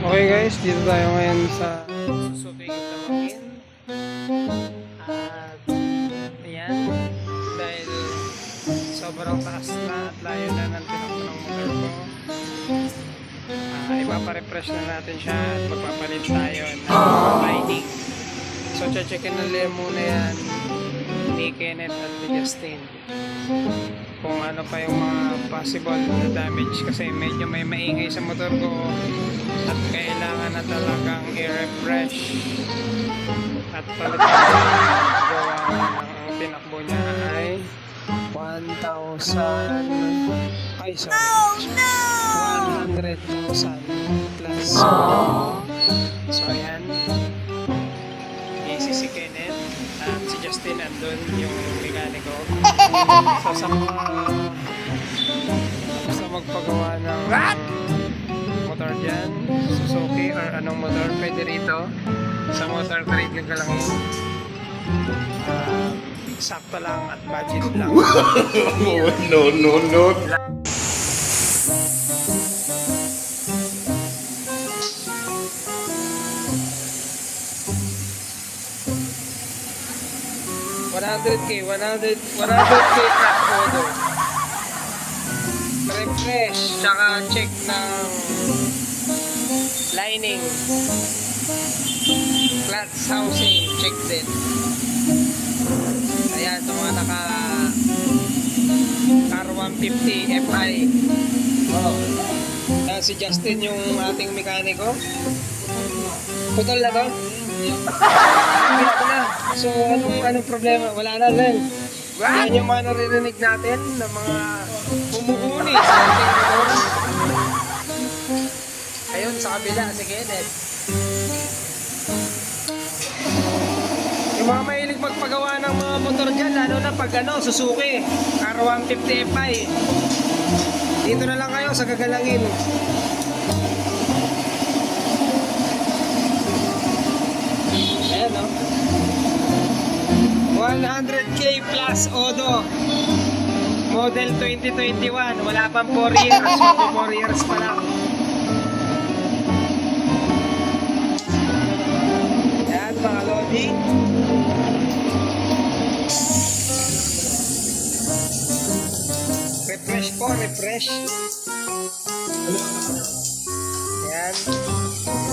Okay guys, dito tayo ngayon sa Suzuki Tawakin. At ayan, dahil sobrang taas na at layo na ng tinakbo ng motor ko, ipaparefresh na natin siya at magpapalit tayo ng lining. So checkin na lang muna yan ni Kenneth at ni Justin kung ano pa yung mga possible na damage, kasi medyo may maingay sa motor ko at kailangan na talagang i-refresh at palitan. Gawa ang tinakbo niya ay 1,000 ay sorry 100,000 plus. So ayan, easy si Kenneth at si Justin andun yung mekaniko. So sa mga gusto magpagawa ng motor dyan, Suzuki or anong motor, pwede rito sa motor trade ng Galangin. Sakto lang at budget lang. No. $100K plus auto. Refresh, tsaka check ng lining. Clutch housing, check din. Ayan, ito mga naka R150 Fi. Si Justin yung ating mekaniko. Putol na to? So, anong problema? Wala na rin. Yan yung mga naririnig natin ng mga humuhuni sa ating motor. Ayun, sa kabila, si Kenneth. Yung mga mahilig magpagawa ng mga motor dyan, lalo na pag Suzuki R150 Fi. Dito na lang kayo sa Gagalangin. Ayan, no? 100K plus Odo. Model 2021. Wala pang 4 years. 4 years pa lang. Ayan, mga Lodi. Refresh po, refresh. Ayan.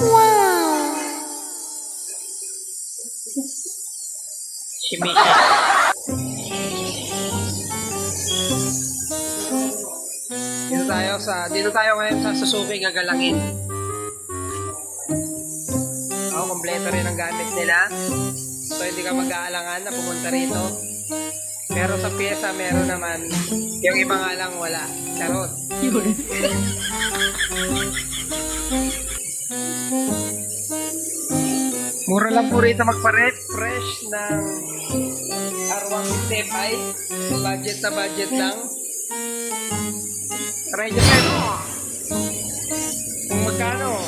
Wow! Shimishi. Dito tayo ngayon sa Suzuki Gagalangin. Kompleto rin ang gamit nila. So hindi ka mag-aalangan na pumunta rito. Pero sa pyesa meron naman. Yung iba nga lang wala. Charot. Mura lang po rito magpa-refresh ng R150 Fi. Budget na budget lang. Try nyo kayo. Kung magkano.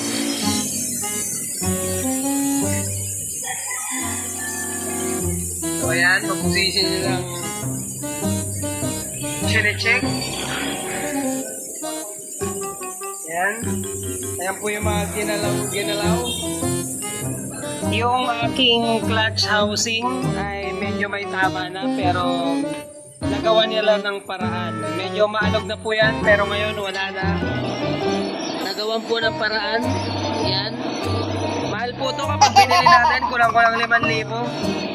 So ayan, mag-position nyo lang sine-check. Ayan. Ayan po yung mga ginalaw. Yung aking clutch housing ay medyo may tama na, pero nagawa nila ng paraan. Medyo maalog na po yan, pero ngayon wala na. Nagawan po ng paraan. Yan. Mahal po ito kapag binili natin, kulang-kulang 5,000.